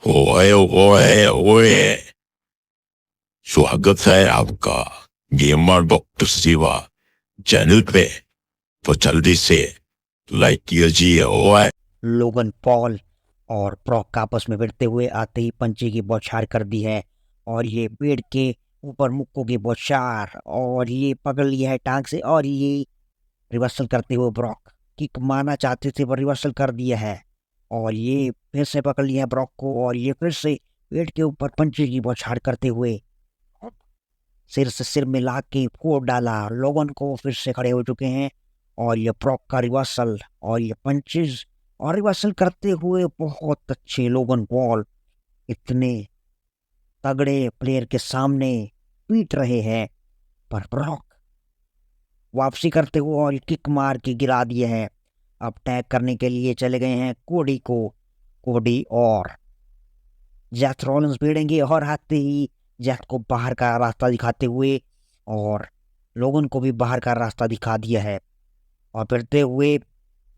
ओए ओए ओए, स्वागत है आपका गेमर डॉक्टर शिवा चैनल पे। तो जल्दी से लाइक कीजिए ओए। लोगन पॉल और ब्रॉक आपस में भिड़ते हुए आते ही पंचे की बौछार कर दी है और ये पेड़ के ऊपर मुक्कों की बौछार और ये पकड़ लिया है टांग से और ये रिवर्सल करते हुए ब्रॉक किक मारना चाहते थे पर रिवर्सल कर दिया है और ये फिर से पकड़ लिया है ब्रॉक को और ये फिर से पेड़ के ऊपर पंचे की बौछार करते हुए सिर से सिर मिला के फोड़ डाला। लोगन को फिर से खड़े हो चुके हैं और ये ब्रॉक का रिवर्सल और ये पंचेस और रिवर्सल करते हुए बहुत अच्छे लोगन पॉल इतने तगड़े प्लेयर के सामने पीट रहे हैं पर ब्रॉक वापसी करते हुए और किक मार के गिरा दिए हैं। अब टैग करने के लिए चले गए हैं कोडी को। कोडी और जैथ रॉलिंस भिड़ेंगे और आते ही जैथ को बाहर का रास्ता दिखाते हुए और लोगन को भी बाहर का रास्ता दिखा दिया है और फिरते हुए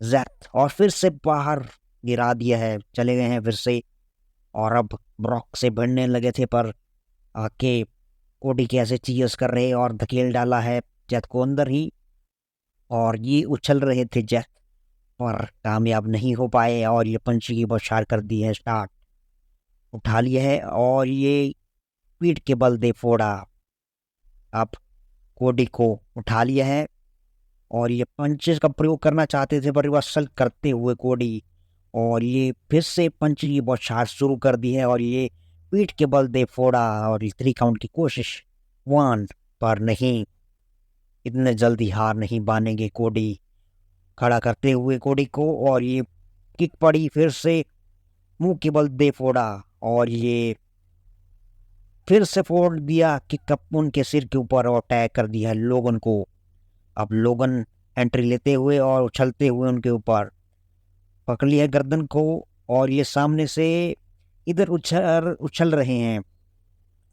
जैथ और फिर से बाहर गिरा दिया है। चले गए हैं फिर से और अब ब्रॉक से भिड़ने लगे थे पर आके कोडी के ऐसे चीयर्स कर रहे और धकेल डाला है जैथ को अंदर ही और ये उछल रहे थे जैथ पर कामयाब नहीं हो पाए और ये पंची की बौछार कर दी है स्टार्ट। उठा लिया है और ये पीठ के बल दे फोड़ा। अब कोडी को उठा लिया है और ये पंचेस का प्रयोग करना चाहते थे पर रिवर्सल करते हुए कोडी और ये फिर से पंच की बौछार शुरू कर दी है और ये पीठ के बल दे फोड़ा और 3 काउंट की कोशिश 1 पर नहीं। इतने जल्दी हार नहीं मानेंगे कोडी। खड़ा करते हुए कोडी को और ये किक पड़ी फिर से मुंह के बल दे फोड़ा और ये फिर से फोड़ दिया किक उनके सिर के ऊपर और टैग कर दिया लोगन को। अब लोगन एंट्री लेते हुए और उछलते हुए उनके ऊपर पकड़ लिया गर्दन को और ये सामने से इधर उछल उछल रहे हैं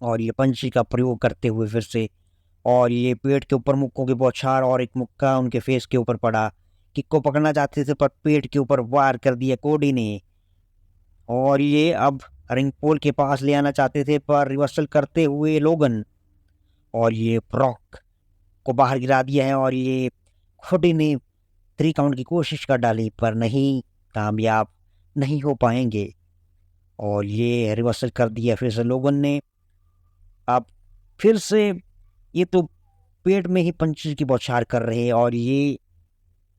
और ये पंची का प्रयोग करते हुए फिर से और ये पेट के ऊपर मुक्कों की बौछार और एक मुक्का उनके फेस के ऊपर पड़ा। किक को पकड़ना चाहते थे पर पेट के ऊपर वार कर दिया कोडी ने और ये अब रिंग पोल के पास ले आना चाहते थे पर रिवर्सल करते हुए लोगन और ये ब्रॉक को बाहर गिरा दिया है और ये कोडी ने 3 काउंट की कोशिश कर डाली पर नहीं, कामयाब नहीं हो पाएंगे और ये रिवर्सल कर दिया फिर से लोगन ने। अब फिर से ये तो पेट में ही पंचेस की बौछार कर रहे हैं और ये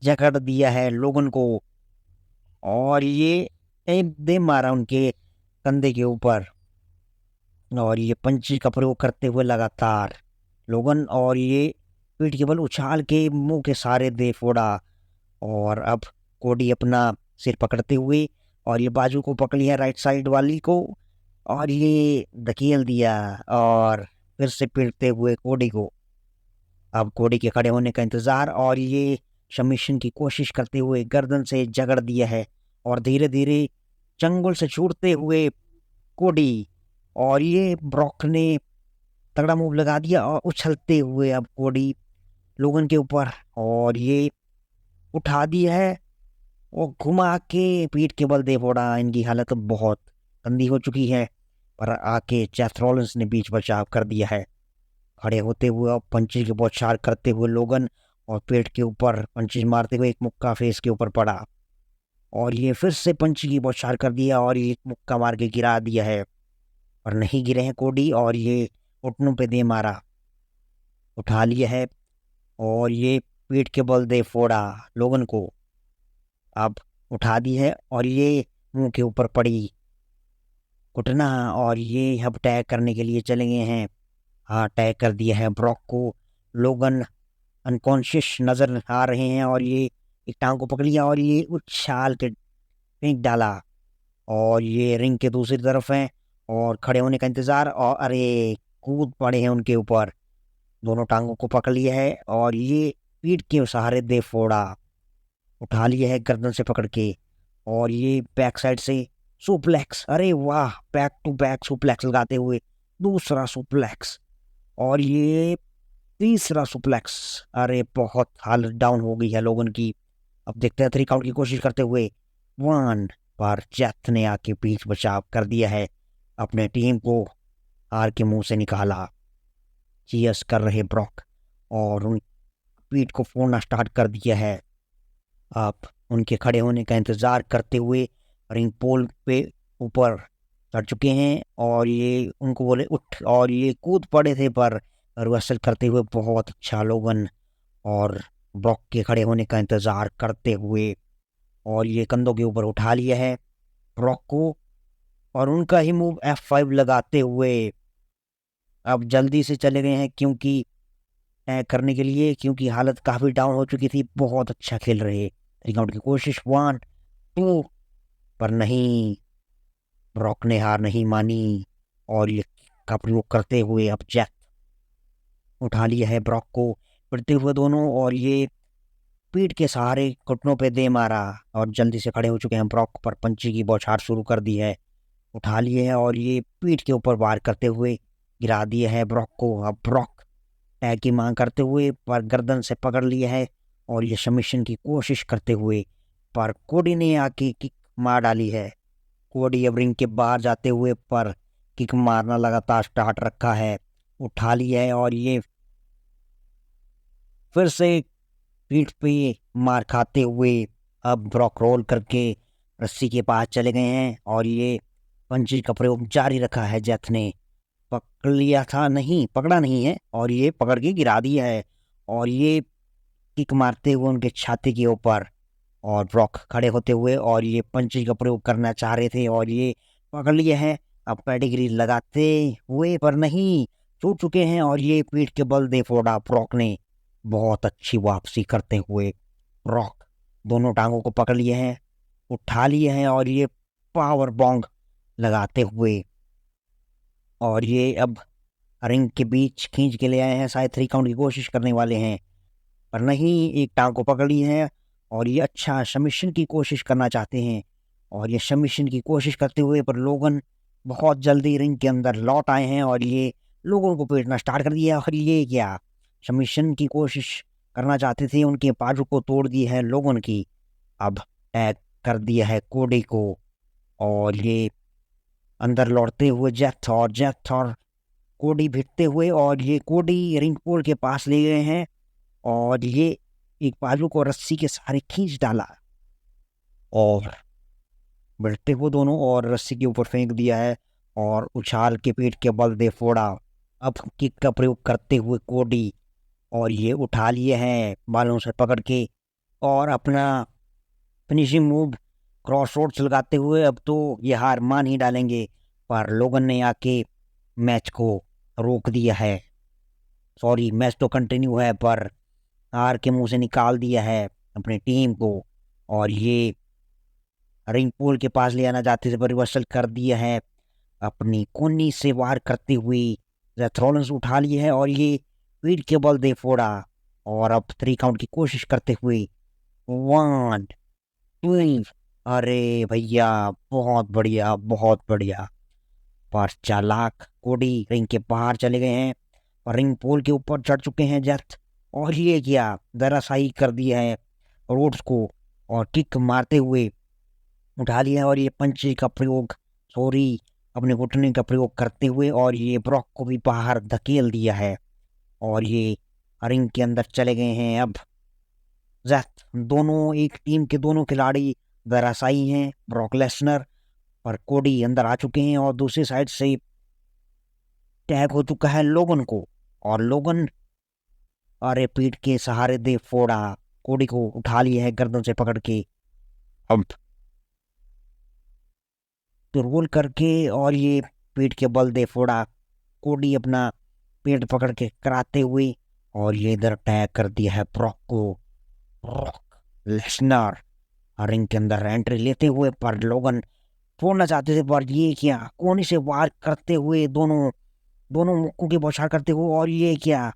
जकड़ दिया है लोगन को और ये एक दे मारा उनके कंधे के ऊपर और ये पंची का प्रयोग करते हुए लगातार लोगन और ये पीठ के बल उछाल के मुंह के सारे दे फोड़ा और अब कोडी अपना सिर पकड़ते हुए और ये बाजू को पकड़ लिया राइट साइड वाली को और ये धकेल दिया और फिर से पीटते हुए कोडी को। अब कोडी के खड़े होने का इंतजार और ये सबमिशन की कोशिश करते हुए गर्दन से जकड़ दिया है और धीरे धीरे चंगुल से छूटते हुए कोडी और ये ब्रॉक ने तगड़ा मूव लगा दिया और उछलते हुए अब कोडी लोगन के ऊपर और ये उठा दिया है और घुमा के पीठ के बल दे फोड़ा। इनकी हालत बहुत गंदी हो चुकी है पर आके जेथ रॉलिंस ने बीच बचाव कर दिया है। खड़े होते हुए और पंचेस की बौछार करते हुए लोगन और पेट के ऊपर पंचेस मारते हुए एक मुक्का फेस के ऊपर पड़ा और ये फिर से पंच की बौछार कर दिया और ये एक मुक्का मार के गिरा दिया है और नहीं गिरे हैं कोडी और ये घुटनों पे दे मारा। उठा लिया है और ये पीठ के बल दे फोड़ा लोगन को। अब उठा दी है और ये मुंह के ऊपर पड़ी घुटना और ये अब टैग करने के लिए चले गए हैं। हाँ, टैग कर दिया है ब्रॉक को। लोगन अनकॉन्शियस नजर आ रहे हैं और ये एक टांग को पकड़ लिया और ये उछाल के फेंक डाला और ये रिंग के दूसरी तरफ है और खड़े होने का इंतजार और अरे कूद पड़े हैं उनके ऊपर। दोनों टांगों को पकड़ लिया है और ये पीठ के सहारे दे फोड़ा। उठा लिया है गर्दन से पकड़ के और ये बैक साइड से सुप्लेक्स, अरे वाह, बैक टू बैक सुप्लेक्स लगाते हुए दूसरा सुप्लेक्स और ये तीसरा सुप्लेक्स। अरे बहुत हालत डाउन हो गई है लोगन की। अब देखते हैं 3 काउंट की कोशिश करते हुए 1 पर जेथ ने आके बीच बचाव कर दिया है, अपने टीम को हार के मुंह से निकाला। चीयर्स कर रहे ब्रॉक और उन पीठ को फोड़ना स्टार्ट कर दिया है। अब उनके खड़े होने का इंतजार करते हुए रिंग पोल पे ऊपर चढ़ चुके हैं और ये उनको बोले उठ, और ये कूद पड़े थे, पर रिवर्सल करते हुए बहुत अच्छा लोगन और ब्रॉक के खड़े होने का इंतजार करते हुए, और ये कंधों के ऊपर उठा लिया है ब्रॉक को और उनका ही मूव F5 लगाते हुए अब जल्दी से चले गए हैं क्योंकि टैग करने के लिए, क्योंकि हालत काफी डाउन हो चुकी थी। बहुत अच्छा खेल रहे, रिकाउंट की कोशिश 1 2, पर नहीं, ब्रॉक ने हार नहीं मानी और ये का प्रयोग करते हुए अब जैक उठा लिया है ब्रॉक को पड़ते हुए दोनों, और ये पीठ के सहारे घुटनों पे दे मारा और जल्दी से खड़े हो चुके हैं। ब्रॉक पर पंची की बौछार शुरू कर दी है, उठा लिए है और ये पीठ के ऊपर वार करते हुए गिरा दिया है ब्रॉक को। अब ब्रॉक टैग की मांग करते हुए पर गर्दन से पकड़ लिया है और ये सबमिशन की कोशिश करते हुए, पर कोडी ने आके किक मार डाली है। कोडी अब रिंग के बाहर जाते हुए पर किक मारना लगातार स्टार्ट रखा है, उठा लिया है और ये फिर से पीठ पे मार खाते हुए अब ब्रॉक रोल करके रस्सी के पास चले गए हैं और ये पंची का प्रयोग जारी रखा है। जेथ ने पकड़ लिया था, नहीं पकड़ा नहीं है, और ये पकड़ के गिरा दिया है और ये किक मारते हुए उनके छाती के ऊपर, और ब्रॉक खड़े होते हुए और ये पंची का प्रयोग करना चाह रहे थे और ये पकड़ लिए हैं। अब पेडिग्री लगाते हुए पर नहीं, छूट चुके हैं और ये पीठ के बल दे फोड़ा ब्रॉक ने। बहुत अच्छी वापसी करते हुए ब्रॉक दोनों टांगों को पकड़ लिए हैं, उठा लिए हैं और ये पावर बॉन्ग लगाते हुए, और ये अब रिंग के बीच खींच के ले आए हैं। शायद 3 काउंट की कोशिश करने वाले हैं, पर नहीं, एक टांग को पकड़ ली है और ये अच्छा सबमिशन की कोशिश करना चाहते हैं और ये सबमिशन की कोशिश करते हुए पर लोगन बहुत जल्दी रिंग के अंदर लौट आए हैं और ये लोगों को पीटना स्टार्ट कर दिया। और ये क्या सबमिशन की कोशिश करना चाहते थे, उनके बाजू को तोड़ दी है लोगन की। अब टैग कर दिया है कोडी को और ये अंदर लौटते हुए जेथ और कोडी भिड़ते हुए, और ये कोडी रिंग पोल के पास ले गए हैं और ये एक बाजू को रस्सी के सहारे खींच डाला और बढ़ते हुए दोनों और रस्सी के ऊपर फेंक दिया है और उछाल के पीठ के बल दे फोड़ा। अब किक का प्रयोग करते हुए कोडी, और ये उठा लिए हैं बालों से पकड़ के और अपना फिनिशिंग मूव क्रॉस रोड्स लगाते हुए अब तो ये हार मान ही डालेंगे, पर लोगन ने आके मैच को रोक दिया है। सॉरी, मैच तो कंटिन्यू है पर हार के मुंह से निकाल दिया है अपनी टीम को, और ये रिंग पोल के पास ले आना चाहते थे पर रिवर्सल कर दिया है। अपनी कोनी से वार करते हुए सेथ रॉलिंस उठा लिए है और ये पीठ के बल दे फोड़ा, और अब 3 काउंट की कोशिश करते हुए 1 2, अरे भैया बहुत बढ़िया बहुत बढ़िया। पर चालाक कोडी रिंग के बाहर चले गए हैं और रिंग पोल के ऊपर चढ़ चुके हैं जेथ, और ये क्या दराशाही कर दिया है रोड्स को और किक मारते हुए उठा लिया है और ये पंचे का प्रयोग, सॉरी, अपने घुटने का प्रयोग करते हुए और ये ब्रॉक को भी बाहर धकेल दिया है और ये रिंग के अंदर चले गए हैं। अब जेथ दोनों एक टीम के दोनों खिलाड़ी दराशाही हैं। ब्रॉक लेसनर और कोडी अंदर आ चुके हैं और दूसरी साइड से टैग हो चुका है लोगन को, और लोगन अरे पीठ के सहारे दे फोड़ा, कोडी को उठा लिया है गर्दन से पकड़ के। अब तो रोल करके और ये पीठ के बल दे फोड़ा, कोडी अपना पेट पकड़ के कराते हुए, और ये इधर टैग कर दिया है ब्रॉक को। ब्रॉक लेसनर रिंग के अंदर एंट्री लेते हुए पर लोगन फोड़ना चाहते थे, पर ये क्या कोने से वार करते हुए दोनों दोनों मुक्कों की बौछार करते हुए, और ये क्या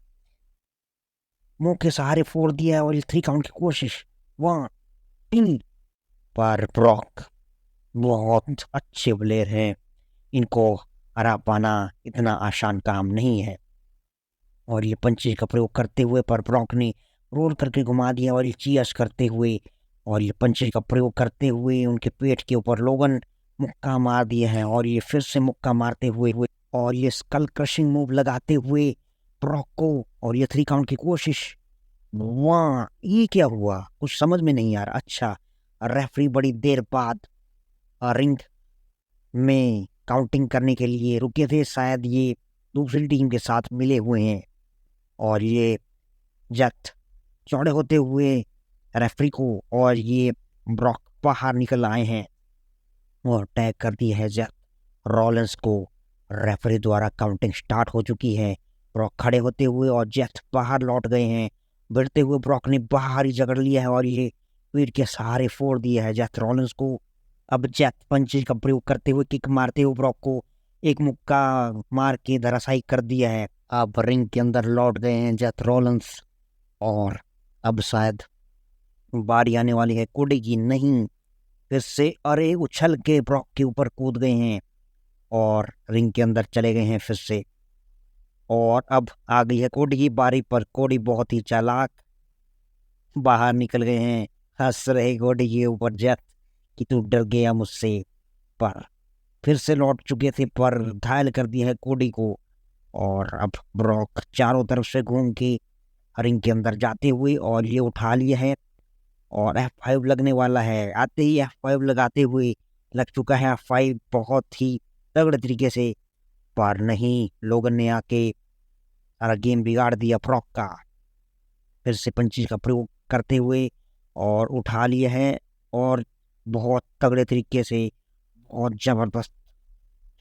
मुंह के सहारे फोड़ दिया है और ये 3 काउंट की कोशिश 1 2, पर ब्रॉक बहुत अच्छे प्लेयर हैं, इनको हरा पाना इतना आसान काम नहीं है। और ये पंचे का प्रयोग करते हुए पर ब्रॉक ने रोल करके घुमा दिया और ये चीयर्स करते हुए और ये पंचेज का प्रयोग करते हुए उनके पेट के ऊपर लोगन मुक्का मार दिया है और ये फिर से मुक्का मारते हुए और ये स्कल क्रशिंग मूव लगाते हुए ब्रॉक को, और ये 3 काउंट की कोशिश। वाह, ये क्या हुआ, कुछ समझ में नहीं आ रहा। अच्छा, रेफरी बड़ी देर बाद रिंग में काउंटिंग करने के लिए रुके थे, शायद ये दूसरी टीम के साथ मिले हुए हैं। और ये जट चौड़े होते हुए रेफरी को, और ये ब्रॉक बाहर निकल आए हैं और टैग कर दी है जट रॉलेंस को। रेफरी द्वारा काउंटिंग स्टार्ट हो चुकी है। ब्रॉक खड़े होते हुए और जेथ बाहर लौट गए हैं। भिड़ते हुए ब्रॉक ने बाहर ही जकड़ लिया है और ये पीठ के सहारे फोड़ दिया है जेथ रॉलेंस को। अब जेथ पंचेज का प्रयोग करते हुए किक मारते हुए ब्रॉक को एक मुक्का मार के धराशायी कर दिया है। अब रिंग के अंदर लौट गए हैं जेथ रॉलेंस और अब शायद बारी आने वाली है कोडी की। नहीं, फिर से अरे उछल के ब्रॉक के ऊपर कूद गए हैं और रिंग के अंदर चले गए हैं फिर से। और अब आ गई है कोडी की बारी पर कोडी बहुत ही चालाक बाहर निकल गए हैं। हंस रहे कोडी के ऊपर जेथ कि तू डर गया मुझसे, पर फिर से लौट चुके थे पर घायल कर दिया है कोडी को। और अब ब्रॉक चारों तरफ से घूम के रिंग के अंदर जाते हुए और ये उठा लिया है और F5 लगने वाला है। आते ही F5 लगाते हुए लग चुका है F5 बहुत ही तगड़े तरीके से, पर नहीं, लोगन ने आके सारा गेम बिगाड़ दिया ब्रॉक का। फिर से पंचेज का प्रयोग करते हुए और उठा लिया है और बहुत तगड़े तरीके से बहुत जबरदस्त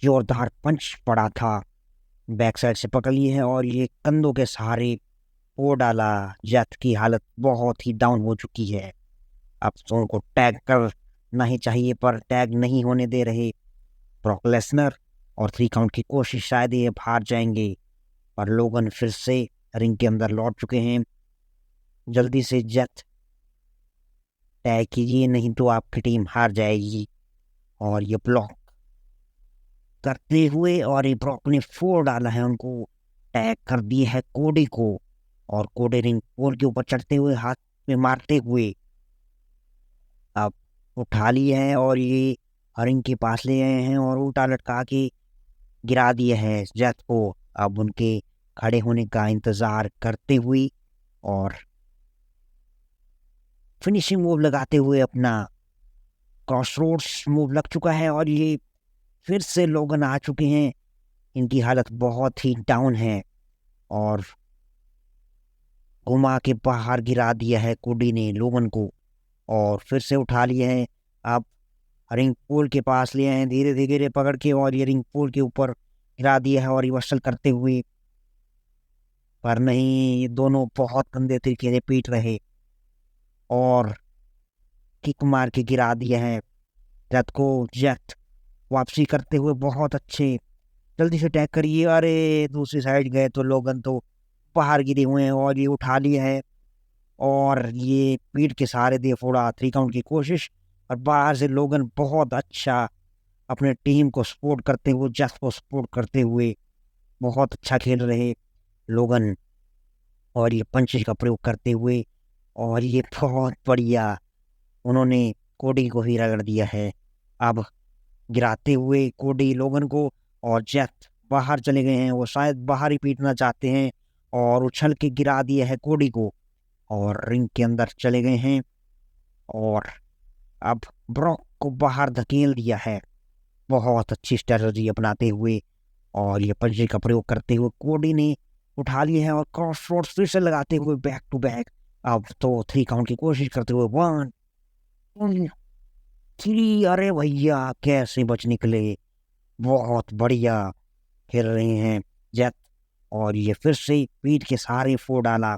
जोरदार पंच पड़ा था। बैक साइड से पकड़ लिए है और ये कंधों के सहारे वो डाला। जेथ की हालत बहुत ही डाउन हो चुकी है। अब तो उनको टैग करना ही चाहिए पर टैग नहीं होने दे रहे ब्रॉक लेसनर, और 3 काउंट की कोशिश, शायद ये हार जाएंगे। पर लोगन फिर से रिंग के अंदर लौट चुके हैं। जल्दी से जेथ टैग कीजिए, नहीं तो आपकी टीम हार जाएगी। और ये ब्लॉक करते हुए और ये ब्रॉक ने फोड़ डाला है उनको, टैग कर दिए है कोडी को। और कोडी रिंग पोल के ऊपर चढ़ते हुए हाथ में मारते हुए अब उठा लिए हैं और ये रिंग के पास ले गए हैं और उल्टा लटका के गिरा दिए हैं जेथ को। अब उनके खड़े होने का इंतजार करते हुए और फिनिशिंग मूव लगाते हुए अपना क्रॉसरोड्स मूव लग चुका है और ये फिर से लोगन आ चुके हैं। इनकी हालत बहुत ही डाउन है और घुमा के बाहर गिरा दिया है कोडी ने लोगन को और फिर से उठा लिया है। अब रिंग पोल के पास ले आए हैं धीरे धीरे पकड़ के और ये रिंग पोल के ऊपर गिरा दिया है और रिवर्सल करते हुए, पर नहीं, ये दोनों बहुत गंदे तरीके से पीट रहे और किक मार के गिरा दिया है जेथ को। जेथ वापसी करते हुए बहुत अच्छे, जल्दी से टैग करिए। अरे दूसरी साइड गए तो लोगन तो बाहर गिरे हुए हैं और ये उठा लिया है और ये पीठ के सहारे दे फोड़ा। 3 काउंट की कोशिश और बाहर से लोगन बहुत अच्छा अपने टीम को सपोर्ट करते हुए, जेथ को सपोर्ट करते हुए बहुत अच्छा खेल रहे लोगन। और ये पंचेज का प्रयोग करते हुए और ये बहुत बढ़िया उन्होंने कोडी को ही रगड़ दिया है। अब गिराते हुए कोडी लोगन को और जेथ बाहर चले गए हैं, वो शायद बाहर ही पीटना चाहते हैं और उछल के गिरा दिया है कोडी को और रिंग के अंदर चले गए हैं और अब ब्रॉक को बाहर धकेल दिया है बहुत अच्छी स्ट्रेटजी अपनाते हुए। और ये पंचे का प्रयोग करते हुए कोडी ने उठा लिया है और क्रॉस रोड्स फिर से लगाते हुए बैक टू बैक। अब तो 3 काउंट की कोशिश करते हुए 1 2 3। अरे भैया कैसे बच निकले, बहुत बढ़िया खेल रहे हैं जेथ। और ये फिर से पीठ के सहारे फोड़ डाला।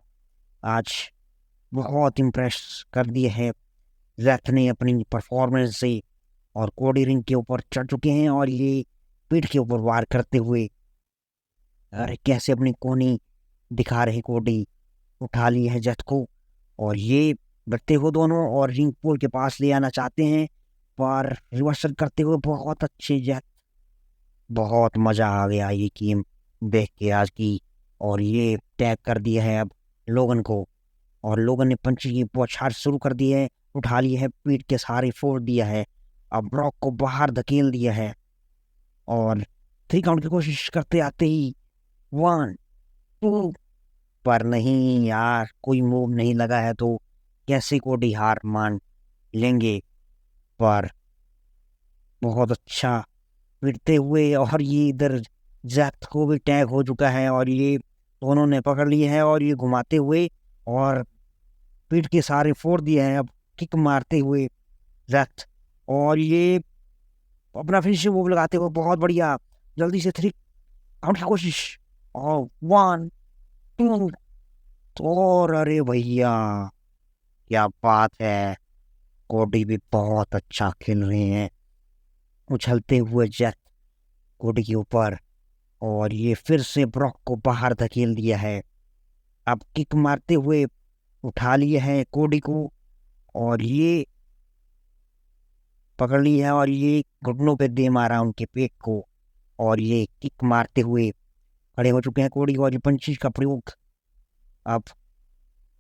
आज बहुत इम्प्रेस कर दिए है जेथ ने अपनी परफॉर्मेंस से और कोडी रिंग के ऊपर चढ़ चुके हैं और ये पीठ के ऊपर वार करते हुए, अरे कैसे अपनी कोनी दिखा रहे कोडी। उठा लिए है जेथ को और ये बढ़ते हुए दोनों और रिंग पोल के पास ले आना चाहते हैं पर रिवर्सल करते हुए बहुत अच्छे जेथ। बहुत मज़ा आ गया ये गेम देख के आज की। और ये टैग कर दिया है अब लोगन को और लोगन ने पंची की बौछार शुरू कर दी है। उठा लिया है, पीठ के सहारे फोड़ दिया है। अब ब्रॉक को बाहर धकेल दिया है और 3 काउंट की कोशिश करते आते ही 1 2 पर नहीं यार, कोई मूव नहीं लगा है तो कैसे कोडी हार मान लेंगे। पर बहुत अच्छा पिटते हुए और ये इधर जैक को भी टैग हो चुका है और ये दोनों ने पकड़ लिए हैं और ये घुमाते हुए और पीठ के सहारे फोड़ दिए हैं। अब किक मारते हुए जैक और ये अपना फिनिशिंग मूव लगाते हुए बहुत बढ़िया जल्दी से 3 काउंट की कोशिश और 1 2 और अरे भैया क्या बात है, कोडी भी बहुत अच्छा खेल रहे हैं। उछलते हुए जैक कोडी के ऊपर और ये फिर से ब्रॉक को बाहर धकेल दिया है। अब किक मारते हुए उठा लिए है कोडी को और ये पकड़ ली है और ये घुटनों पे दे मारा उनके पेट को और ये किक मारते हुए खड़े हो चुके हैं कोडी और ये पंचिज का प्रयोग अब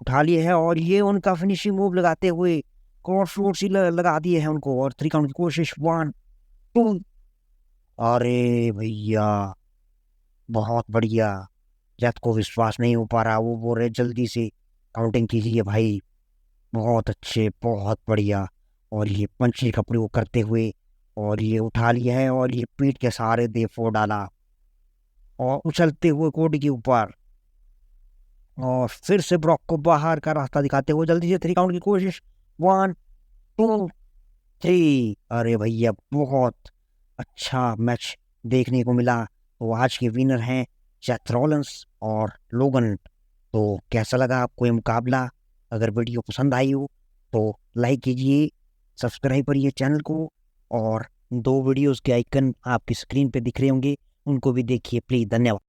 उठा लिए है और ये उनका फिनिशिंग मूव लगाते हुए क्रॉस रोड्स ही लगा दिए हैं उनको और 3 काउंट की कोशिश 1 2 अरे भैया बहुत बढ़िया। जैक को विश्वास नहीं हो पा रहा, वो बोल रहे जल्दी से काउंटिंग कीजिए भाई। बहुत अच्छे, बहुत बढ़िया। और ये पंचिंग का प्रयोग करते हुए और ये उठा लिया है और ये पीठ के सहारे दे फोड़ डाला और उछलते हुए कोडी के ऊपर और फिर से ब्रॉक को बाहर का रास्ता दिखाते हुए जल्दी से 3 काउंट की कोशिश 1 2 3 अरे भैया बहुत अच्छा मैच देखने को मिला। तो आज के विनर हैं सेथ रॉलिंस और लोगन। तो कैसा लगा आपको ये मुकाबला? अगर वीडियो पसंद आई हो तो लाइक कीजिए, सब्सक्राइब करिए चैनल को और 2 वीडियोस के आइकन आपकी स्क्रीन पे दिख रहे होंगे, उनको भी देखिए प्लीज़। धन्यवाद।